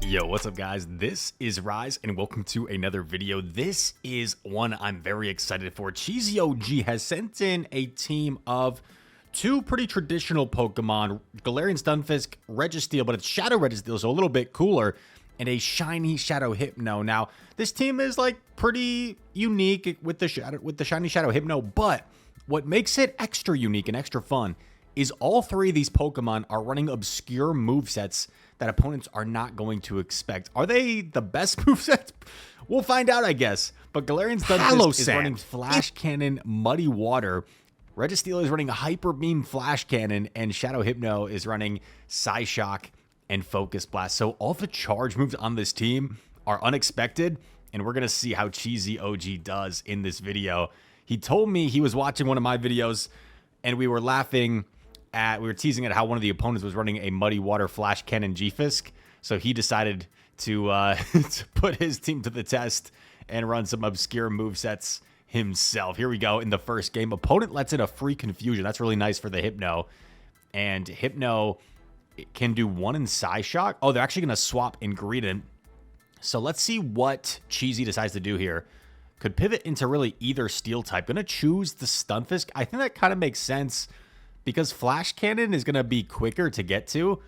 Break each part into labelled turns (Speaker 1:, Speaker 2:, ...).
Speaker 1: Yo, what's up guys? This is Rise and welcome to another video. This is one I'm very excited for. CheesyOG has sent in a team of two pretty traditional Pokemon, Galarian Stunfisk, Registeel, but it's Shadow Registeel, so a little bit cooler, and a shiny Shadow Hypno. Now, this team is like pretty unique with the shiny Shadow Hypno, but what makes it extra unique and extra fun is all three of these Pokemon are running obscure movesets that opponents are not going to expect. Are they the best movesets? We'll find out, I guess. But Galarian Stunfisk is running Flash Cannon, Muddy Water. Registeel is running Hyper Beam, Flash Cannon, and Shadow Hypno is running Psyshock and Focus Blast. So all the charge moves on this team are unexpected, and we're going to see how CheesyOG does in this video. He told me he was watching one of my videos, and we were laughing we were teasing at how one of the opponents was running a Muddy Water Flash Cannon G-Fisk. So he decided to, to put his team to the test and run some obscure movesets himself. Here we go in the first game. Opponent lets in a free confusion. That's really nice for the Hypno. And Hypno can do one in Psyshock. Oh, they're actually going to swap Ingredient. So let's see what Cheesy decides to do here. Could pivot into really either Steel type. Going to choose the Stunfisk. I think that kind of makes sense, because Flash Cannon is going to be quicker to get to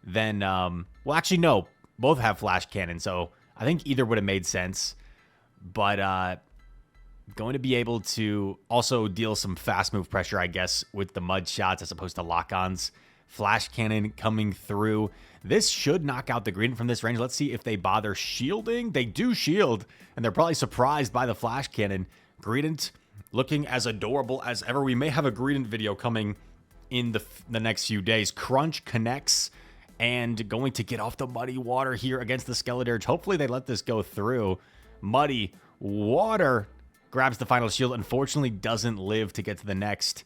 Speaker 1: than, well, actually, no. Both have Flash Cannon, so I think either would have made sense. But going to be able to also deal some fast move pressure, I guess, with the Mud Shots as opposed to Lock-Ons. Flash Cannon coming through. This should knock out the Greedent from this range. Let's see if they bother shielding. They do shield, and they're probably surprised by the Flash Cannon. Greedent looking as adorable as ever. We may have a Greedent video coming in the next few days. Crunch connects and going to get off the Muddy Water here against the Skeledirge. Hopefully they let this go through. Muddy Water grabs the final shield. Unfortunately doesn't live to get to the next.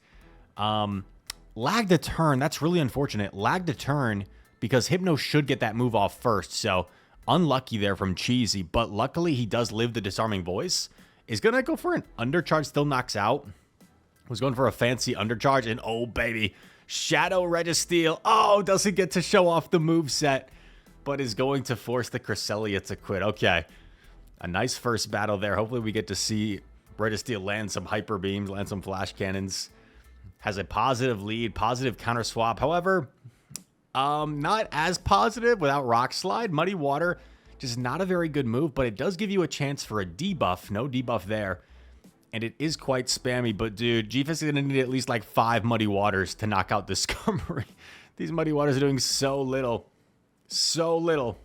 Speaker 1: Lag the turn. That's really unfortunate. Lag the turn because Hypno should get that move off first. So unlucky there from Cheesy, but luckily he does live the Disarming Voice. Is going to go for an Undercharge, still knocks out. Was going for a fancy Undercharge, and oh, baby, Shadow Registeel. Oh, doesn't get to show off the moveset, but is going to force the Cresselia to quit. Okay, a nice first battle there. Hopefully we get to see Registeel land some Hyper Beams, land some Flash Cannons. Has a positive lead, positive counter swap. However, not as positive without Rock Slide. Muddy Water, just not a very good move, but it does give you a chance for a debuff. No debuff there. And it is quite spammy, but dude, G-Fisk is going to need at least like 5 Muddy Waters to knock out this Skarmory. These Muddy Waters are doing so little. So little.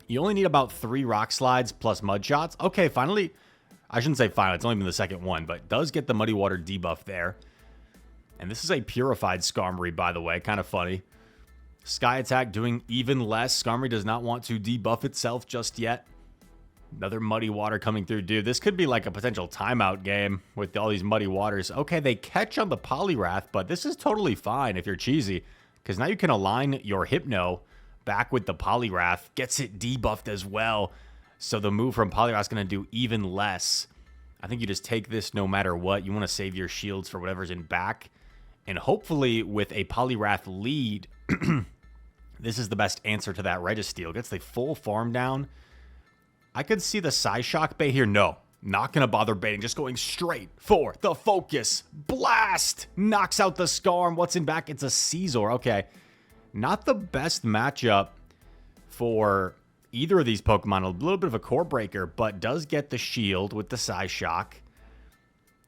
Speaker 1: You only need about 3 Rock Slides plus Mud Shots. Okay, finally. I shouldn't say finally. It's only been the second one, but does get the Muddy Water debuff there. And this is a Purified Skarmory, by the way. Kind of funny. Sky Attack doing even less. Skarmory does not want to debuff itself just yet. Another Muddy Water coming through. Dude, this could be like a potential timeout game with all these Muddy Waters. Okay, they catch on the Poliwrath, but this is totally fine if you're Cheesy, because now you can align your Hypno back with the Poliwrath. Gets it debuffed as well. So the move from Poliwrath is going to do even less. I think you just take this no matter what. You want to save your shields for whatever's in back. And hopefully with a Poliwrath lead, this is the best answer to that Registeel. Gets the full farm down. I could see the Psyshock bait here. No, not going to bother baiting. Just going straight for the Focus Blast. Knocks out the Skarm. What's in back? It's a Scizor. Okay. Not the best matchup for either of these Pokemon. A little bit of a core breaker, but does get the shield with the Psyshock.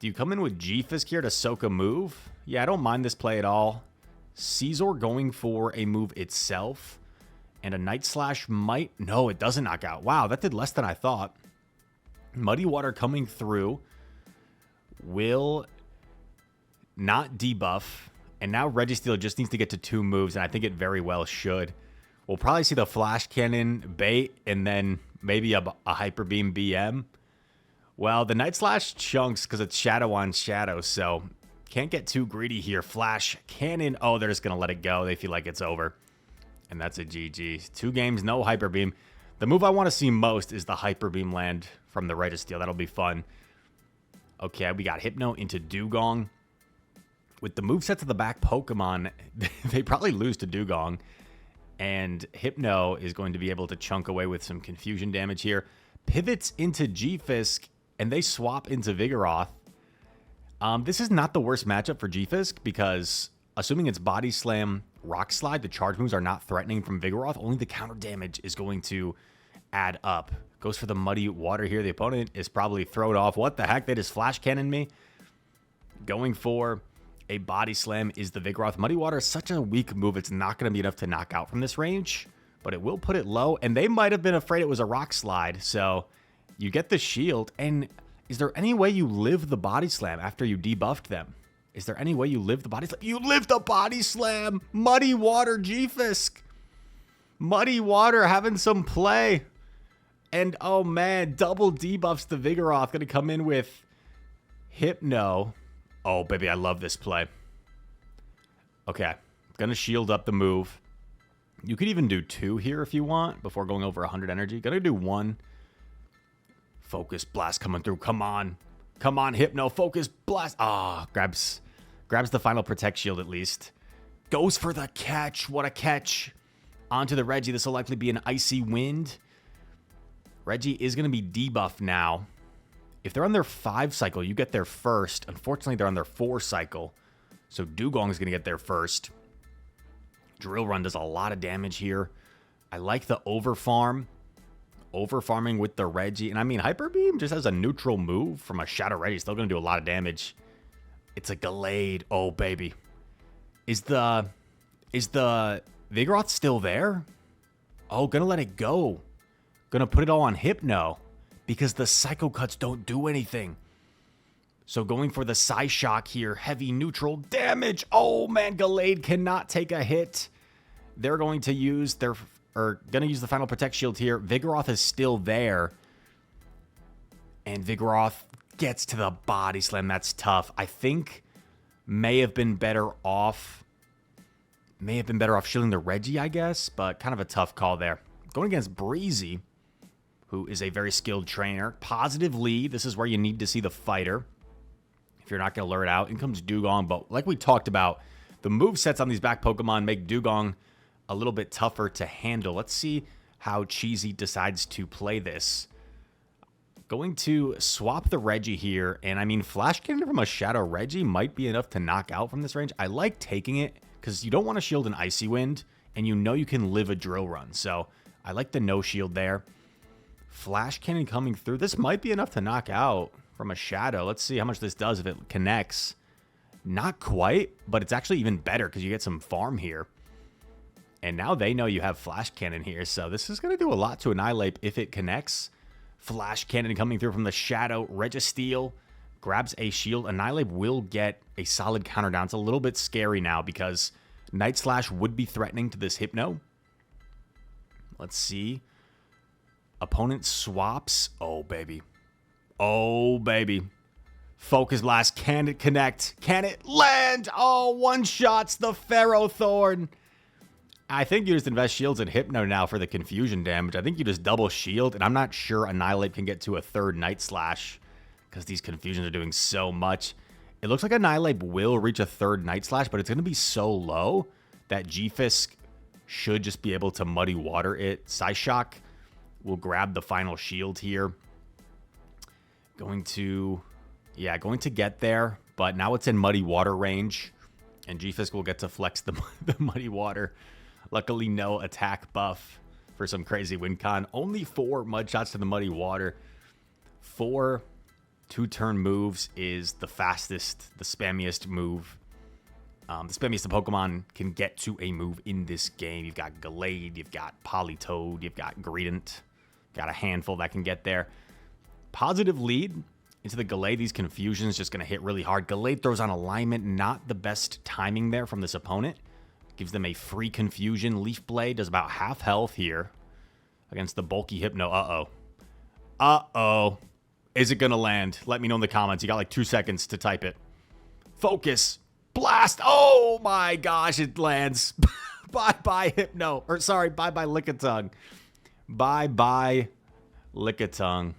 Speaker 1: Do you come in with G-Fisk here to soak a move? Yeah, I don't mind this play at all. Scizor going for a move itself. And a Night Slash might... No, it doesn't knock out. Wow, that did less than I thought. Muddy Water coming through. Will not debuff. And now Registeel just needs to get to 2 moves, and I think it very well should. We'll probably see the Flash Cannon bait, and then maybe a Hyper Beam BM. Well, the Night Slash chunks because it's Shadow on Shadow, so can't get too greedy here. Flash Cannon. Oh, they're just going to let it go. They feel like it's over. And that's a GG. 2 games, no Hyper Beam. The move I want to see most is the Hyper Beam land from the Registeel. That'll be fun. Okay, we got Hypno into Dugong. With the moveset to the back Pokemon, they probably lose to Dugong. And Hypno is going to be able to chunk away with some confusion damage here. Pivots into G-Fisk, and they swap into Vigoroth. This is not the worst matchup for G-Fisk because, assuming it's Body Slam, Rock Slide, the charge moves are not threatening from Vigoroth. Only the counter damage is going to add up. Goes for the Muddy Water here. The opponent is probably thrown off. What the heck? They just Flash Cannon me. Going for a Body Slam is the Vigoroth. Muddy Water is such a weak move. It's not going to be enough to knock out from this range, but it will put it low. And they might have been afraid it was a Rock Slide. So you get the shield. And is there any way you live the Body Slam after you debuffed them? Is there any way you live the Body Slam? You live the Body Slam! Muddy Water G-Fisk! Muddy Water having some play. And oh man, double debuffs the Vigoroth. Going to come in with Hypno. Oh, baby, I love this play. Okay, gonna shield up the move. You could even do 2 here if you want before going over 100 energy. Gonna do 1. Focus Blast coming through. Come on. Come on, Hypno. Focus Blast. Ah, grabs the final Protect Shield at least. Goes for the catch. What a catch. Onto the Reggie. This will likely be an Icy Wind. Reggie is gonna be debuffed now. If they're on their 5 cycle, you get there first. Unfortunately, they're on their 4 cycle. So Dugong is going to get there first. Drill Run does a lot of damage here. I like the overfarm. Overfarming with the Reggie. And I mean, Hyper Beam just has a neutral move from a Shadow Reggie. Still going to do a lot of damage. It's a Gallade. Oh, baby. Is the Vigoroth still there? Oh, going to let it go. Going to put it all on Hypno. Because the Psycho Cuts don't do anything. So going for the Psyshock here. Heavy neutral damage. Oh man, Gallade cannot take a hit. They're going to use the final Protect Shield here. Vigoroth is still there. And Vigoroth gets to the Body Slam. That's tough. I think may have been better off shielding the Reggie, I guess. But kind of a tough call there. Going against Breezy, who is a very skilled trainer. Positive lead. This is where you need to see the fighter. If you're not going to lure it out, in comes Dugong. But like we talked about, the movesets on these back Pokemon make Dugong a little bit tougher to handle. Let's see how Cheesy decides to play this. Going to swap the Reggie here. And I mean, Flash Cannon from a Shadow Reggie might be enough to knock out from this range. I like taking it because you don't want to shield an Icy Wind. And you know you can live a Drill Run. So I like the no shield there. Flash Cannon coming through. This might be enough to knock out from a Shadow. Let's see how much this does if it connects. Not quite, but it's actually even better because you get some farm here. And now they know you have Flash Cannon here, so this is going to do a lot to Annihilate if it connects. Flash Cannon coming through from the Shadow. Registeel grabs a shield. Annihilate will get a solid counter down. It's a little bit scary now because Night Slash would be threatening to this Hypno. Let's see. Opponent swaps. Oh, baby. Oh, baby. Focus Blast. Can it connect? Can it land? Oh, one-shots the Ferrothorn. I think you just invest shields in Hypno now for the confusion damage. I think you just double shield, and I'm not sure Annihilate can get to a 3rd Night Slash because these confusions are doing so much. It looks like Annihilate will reach a 3rd Night Slash, but it's going to be so low that G-Fisk should just be able to Muddy Water it. Psyshock will grab the final shield here. Going to get there, but now it's in Muddy Water range, and G-Fisk will get to flex the Muddy Water. Luckily, no attack buff for some crazy win con. Only 4 mud shots to the Muddy Water. 4 2-turn moves is the fastest, the spammiest move. The spammiest the Pokemon can get to a move in this game. You've got Gallade, you've got Politoed, you've got Greedent. Got a handful that can get there. Positive lead into the Gallade. These confusions just going to hit really hard. Gallade throws on alignment. Not the best timing there from this opponent. Gives them a free confusion. Leaf Blade does about half health here against the bulky Hypno. Uh-oh. Uh-oh. Is it going to land? Let me know in the comments. You got like 2 seconds to type it. Focus. Blast. Oh my gosh, it lands. Bye-bye Hypno. Or sorry, bye-bye Lickitung. Bye-bye Lickitung.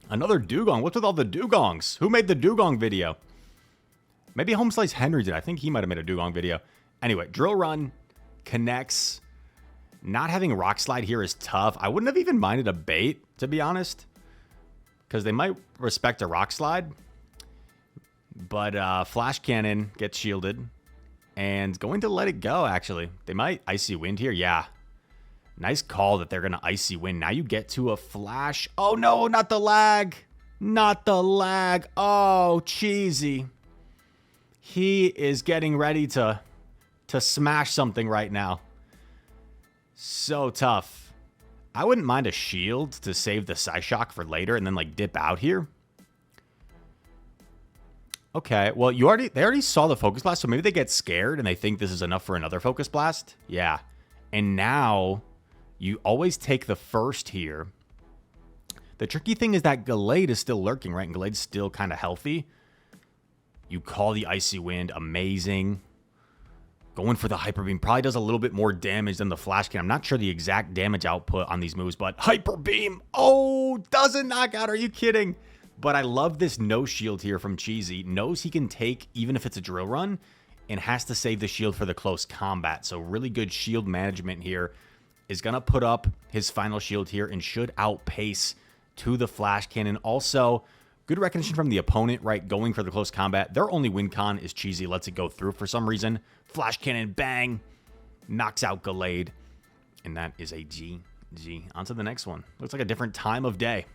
Speaker 1: Another Dugong. What's with all the Dugongs? Who made the Dugong video? Maybe Home Slice Henry did. I think he might have made a Dugong video. Anyway, Drill Run connects. Not having Rock Slide here is tough. I wouldn't have even minded a bait, to be honest, because they might respect a Rock Slide. But Flash Cannon gets shielded and going to let it go, actually. They might Icy Wind here. Yeah. Nice call that they're going to Icy Wind. Now you get to a Flash. Oh, no, not the lag. Not the lag. Oh, Cheesy. He is getting ready to smash something right now. So tough. I wouldn't mind a shield to save the Psyshock for later and then like dip out here. Okay, well they already saw the Focus Blast, so maybe they get scared and they think this is enough for another Focus Blast. Yeah. And now you always take the first here. The tricky thing is that Gallade is still lurking, right? And Gallade's still kind of healthy. You call the Icy Wind. Amazing. Going for the Hyper Beam probably does a little bit more damage than the Flash Cannon. I'm not sure the exact damage output on these moves, but Hyper Beam. Oh, doesn't knock out. Are you kidding? But I love this no shield here from Cheesy. Knows he can take, even if it's a drill run, and has to save the shield for the close combat. So really good shield management here. Is going to put up his final shield here and should outpace to the Flash Cannon. Also, good recognition from the opponent, right? Going for the close combat. Their only win con is Cheesy lets it go through for some reason. Flash Cannon, bang, knocks out Gallade. And that is a GG. On to the next one. Looks like a different time of day.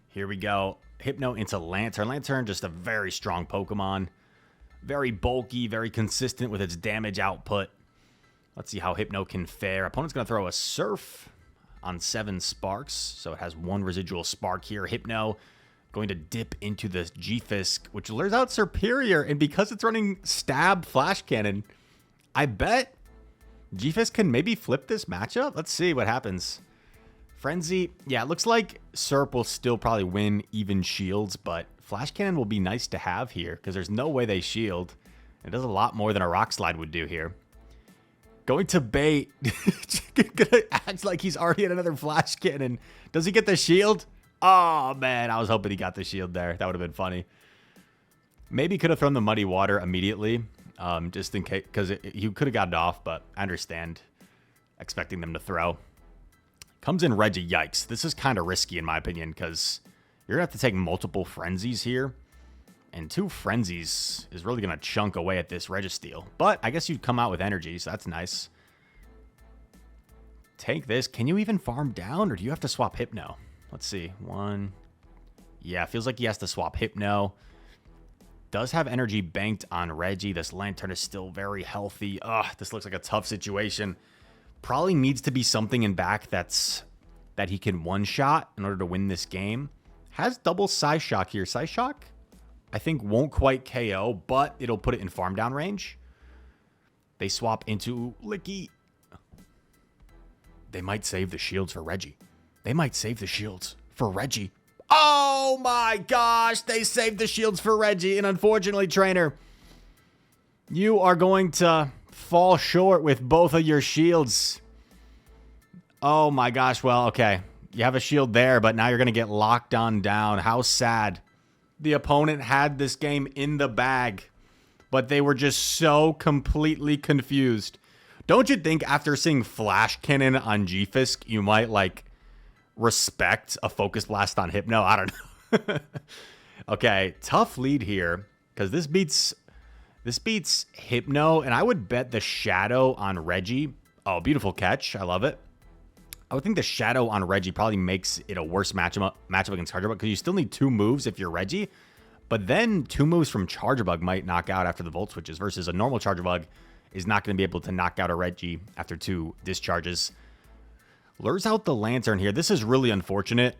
Speaker 1: Here we go. Hypno into Lantern. Lantern, just a very strong Pokemon. Very bulky, very consistent with its damage output. Let's see how Hypno can fare. Opponent's going to throw a Surf on 7 Sparks. So it has 1 residual Spark here. Hypno going to dip into the G-Fisk, which lures out Superior. And because it's running Stab Flash Cannon, I bet G-Fisk can maybe flip this matchup. Let's see what happens. Frenzy, yeah, it looks like Serp will still probably win even shields, but Flash Cannon will be nice to have here because there's no way they shield. It does a lot more than a Rock Slide would do here. Going to bait. Gonna act like he's already at another Flash Cannon. Does he get the shield? Oh, man, I was hoping he got the shield there. That would have been funny. Maybe could have thrown the Muddy Water immediately, just in case, because he could have gotten off, but I understand expecting them to throw. Comes in Reggie. Yikes. This is kind of risky in my opinion because you're going to have to take multiple Frenzies here. And 2 Frenzies is really going to chunk away at this Registeel. But I guess you'd come out with energy, so that's nice. Take this. Can you even farm down or do you have to swap Hypno? Let's see. 1. Yeah, feels like he has to swap Hypno. Does have energy banked on Reggie. This Lantern is still very healthy. Ugh, this looks like a tough situation. Probably needs to be something in back that he can one-shot in order to win this game. Has double Psyshock here. Psyshock, I think, won't quite KO, but it'll put it in farm down range. They swap into Licky. They might save the shields for Reggie. They might save the shields for Reggie. Oh my gosh, they saved the shields for Reggie. And unfortunately, trainer, you are going to fall short with both of your shields. Oh my gosh. Well, okay. You have a shield there, but now you're going to get locked on down. How sad. The opponent had this game in the bag, but they were just so completely confused. Don't you think after seeing Flash Cannon on G-Fisk, you might like respect a Focus Blast on Hypno? I don't know. Okay, tough lead here because this beats Hypno, and I would bet the Shadow on Reggie. Oh, beautiful catch. I love it. I would think the Shadow on Reggie probably makes it a worse matchup against Charger Bug because you still need 2 moves if you're Reggie. But then 2 moves from Charger Bug might knock out after the Volt Switches versus a normal Charger Bug is not going to be able to knock out a Reggie after 2 discharges. Lures out the Lantern here. This is really unfortunate.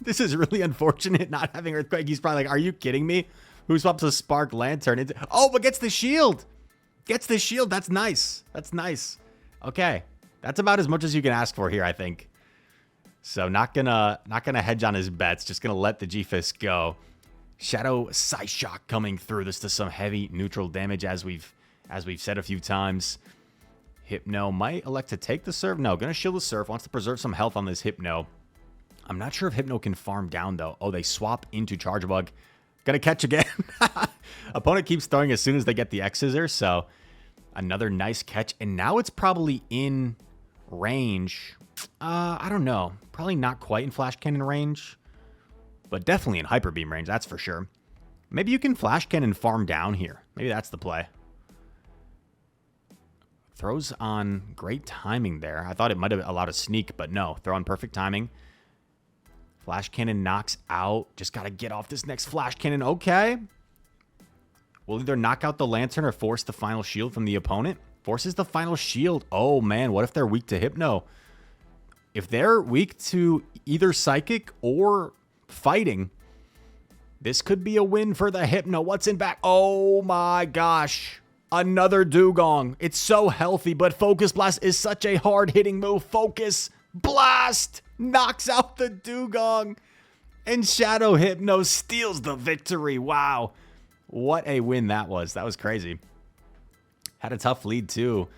Speaker 1: This is really unfortunate not having Earthquake. He's probably like, are you kidding me? Who swaps a Spark Lantern? Oh, but gets the shield. Gets the shield. That's nice. That's nice. Okay. That's about as much as you can ask for here, I think. So not gonna hedge on his bets. Just gonna let the G-Fisk go. Shadow Psyshock coming through. This does some heavy neutral damage as we've said a few times. Hypno might elect to take the Surf. No, gonna shield the Surf. Wants to preserve some health on this Hypno. I'm not sure if Hypno can farm down though. Oh, they swap into Charger Bug. Gonna catch again. Opponent keeps throwing as soon as they get the X-Scissor, so Another nice catch, and now it's probably in range. I don't know. Probably not quite in Flash Cannon range, but definitely in Hyper Beam range, that's for sure. Maybe you can Flash Cannon farm down here. Maybe that's the play. Throws on great timing there. I thought it might have allowed a sneak, but no. Throw on perfect timing. Flash Cannon knocks out. Just got to get off this next Flash Cannon. Okay. Will either knock out the Lantern or force the final shield from the opponent. Forces the final shield. Oh, man. What if they're weak to Hypno? If they're weak to either Psychic or Fighting, this could be a win for the Hypno. What's in back? Oh, my gosh. Another Dugong. It's so healthy, but Focus Blast is such a hard-hitting move. Focus Blast knocks out the Dugong, and Shadow Hypno steals the victory. Wow. What a win that was. That was crazy. Had a tough lead, too,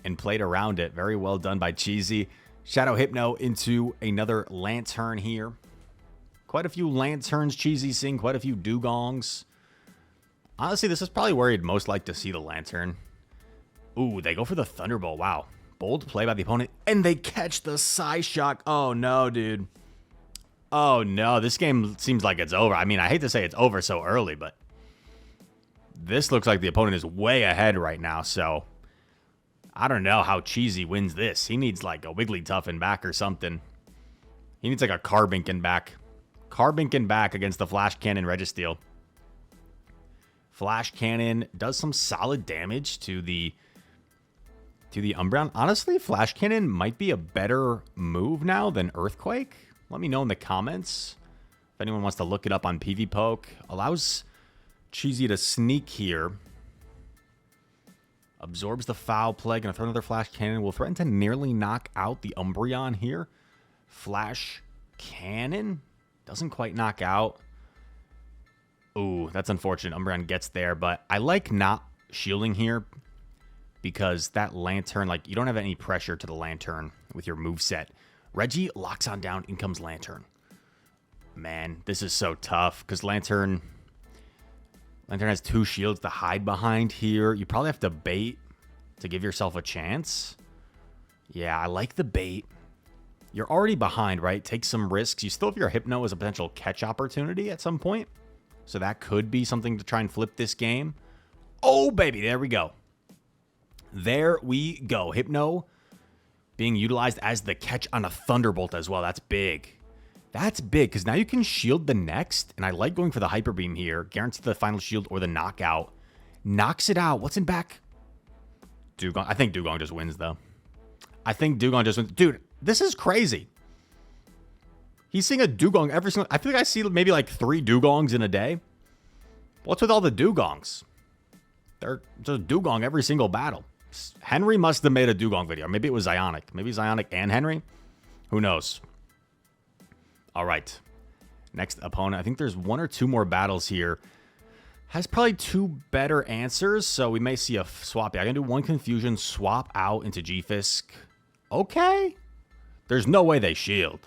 Speaker 1: and played around it. Very well done by Cheesy. Shadow Hypno into another Lantern here. Quite a few Lanterns, Cheesy seeing quite a few Dugongs. Honestly, this is probably where you'd most like to see the Lantern. Ooh, they go for the Thunderbolt. Wow. Bold play by the opponent. And they catch the Psyshock. Oh, no, dude. Oh, no. This game seems like it's over. I mean, I hate to say it's over so early, but this looks like the opponent is way ahead right now. So, I don't know how Cheesy wins this. He needs like a Wigglytuff in back or something. He needs like a Carbink in back. Carbink in back against the Flash Cannon Registeel. Flash Cannon does some solid damage to the Umbreon. Honestly, Flash Cannon might be a better move now than Earthquake. Let me know in the comments if anyone wants to look it up on PvPoke. Allows Cheesy to sneak here. Absorbs the foul play. Gonna throw another Flash Cannon. Will threaten to nearly knock out the Umbreon here. Flash Cannon doesn't quite knock out. Ooh, that's unfortunate. Umbreon gets there, but I like not shielding here because that Lantern, like, you don't have any pressure to the Lantern with your moveset. Reggie locks on down, in comes Lantern. Man, this is so tough because Lantern has two shields to hide behind here. You probably have to bait to give yourself a chance. Yeah, I like the bait. You're already behind, right? Take some risks. You still have your Hypno as a potential catch opportunity at some point. So that could be something to try and flip this game. Oh, baby. There we go. There we go. Hypno being utilized as the catch on a Thunderbolt as well. That's big. That's big because now you can shield the next. And I like going for the Hyper Beam here. Guarantee the final shield or the knockout. Knocks it out. What's in back? Dugong. I think Dugong just wins, though. I think Dugong just wins. Dude, this is crazy. He's seeing a Dugong every single... I feel like I see maybe like 3 Dugongs in a day. What's with all the Dugongs? They're just Dugong every single battle. Henry must have made a Dugong video. Maybe it was Zionic. Maybe Zionic and Henry. Who knows? All right. Next opponent. I think there's 1 or 2 more battles here. Has probably 2 better answers, so we may see a swap. Yeah, I'm going to do 1 Confusion, swap out into G-Fisk. Okay. There's no way they shield.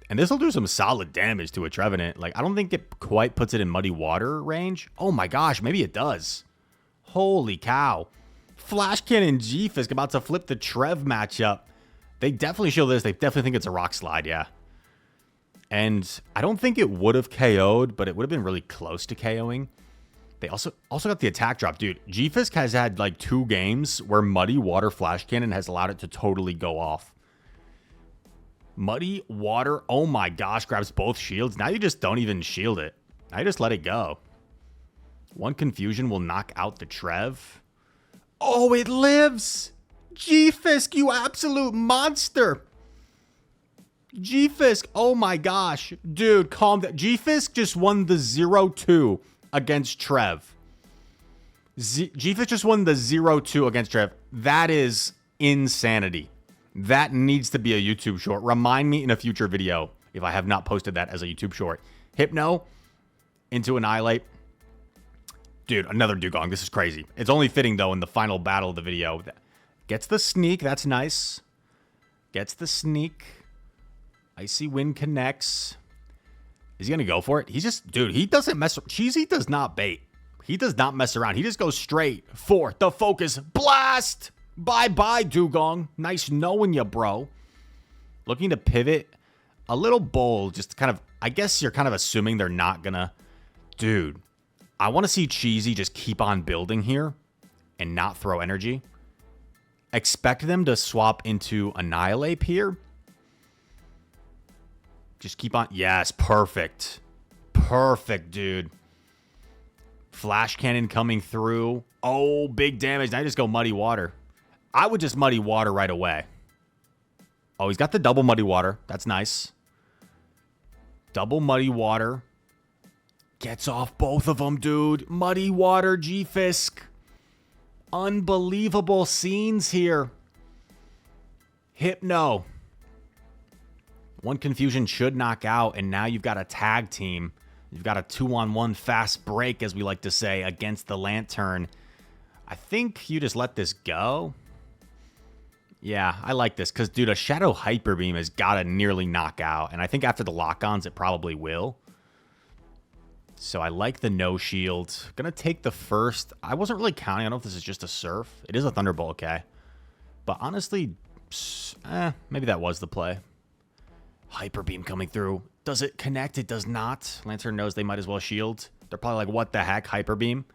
Speaker 1: And this will do some solid damage to a Trevenant. Like, I don't think it quite puts it in Muddy Water range. Oh my gosh, maybe it does. Holy cow. Flash Cannon G-Fisk about to flip the Trev matchup. They definitely shield this. They definitely think it's a Rock Slide, yeah. And I don't think it would have KO'd, but it would have been really close to KOing. They also got the attack drop. Dude, G-Fisk has had like 2 games where Muddy Water Flash Cannon has allowed it to totally go off. Muddy Water, oh my gosh, grabs both shields. Now you just don't even shield it. Now you just let it go. 1 Confusion will knock out the Trev. Oh, it lives! G-Fisk, you absolute monster! G-Fisk, oh my gosh. Dude, calm down. G-Fisk just won the 0-2 against Trev. G-Fisk just won the 0-2 against Trev. That is insanity. That needs to be a YouTube short. Remind me in a future video if I have not posted that as a YouTube short. Hypno into Annihilate. Dude, another Dugong. This is crazy. It's only fitting, though, in the final battle of the video. Gets the sneak. That's nice. Gets the sneak. Icy Wind connects. Is he going to go for it? He's just... Dude, he doesn't mess... Cheesy does not bait. He does not mess around. He just goes straight for the focus blast. Bye-bye, Dugong. Nice knowing you, bro. Looking to pivot. A little bold. Just kind of, I guess you're kind of assuming they're not gonna. Dude, I want to see Cheesy just keep on building here and not throw energy. Expect them to swap into Annihilate here. Just keep on. Yes, perfect. Perfect, dude. Flash Cannon coming through. Oh, big damage. Now I just go Muddy Water. I would just Muddy Water right away. Oh, he's got the double Muddy Water. That's nice. Double Muddy Water. Gets off both of them, dude. Muddy Water, G-Fisk. Unbelievable scenes here. Hypno. One confusion should knock out, and now you've got a tag team. You've got a 2-on-1 fast break, as we like to say, against the Lantern. I think you just let this go. Yeah, I like this, because, dude, a Shadow Hyper Beam has got to nearly knock out, and I think after the lock-ons, it probably will. So I like the no shield. Gonna take the first. I wasn't really counting. I don't know if this is just a Surf. It is a Thunderbolt, okay. But honestly, maybe that was the play. Hyper Beam coming through. Does it connect? It does not. Lantern knows they might as well shield. They're probably like, what the heck, Hyper Beam?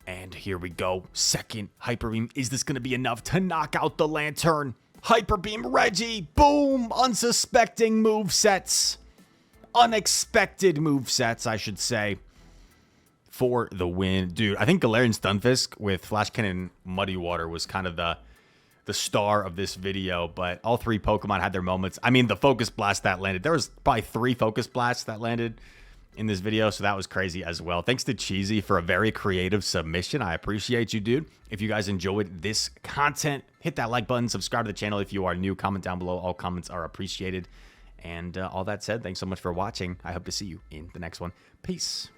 Speaker 1: And here we go. Second Hyper Beam. Is this going to be enough to knock out the Lantern? Hyper Beam Reggie. Boom. Unsuspecting movesets. Unexpected movesets, I should say, for the win. Dude, I think Galarian Stunfisk with Flash Cannon Muddy Water was kind of the star of this video, but all three Pokemon had their moments. I mean, the Focus Blast that landed. There was probably 3 Focus Blasts that landed in this video, so that was crazy as well. Thanks to Cheesy for a very creative submission. I appreciate you, dude. If you guys enjoyed this content, hit that like button, subscribe to the channel if you are new, comment down below. All comments are appreciated. And all that said, thanks so much for watching. I hope to see you in the next one. Peace.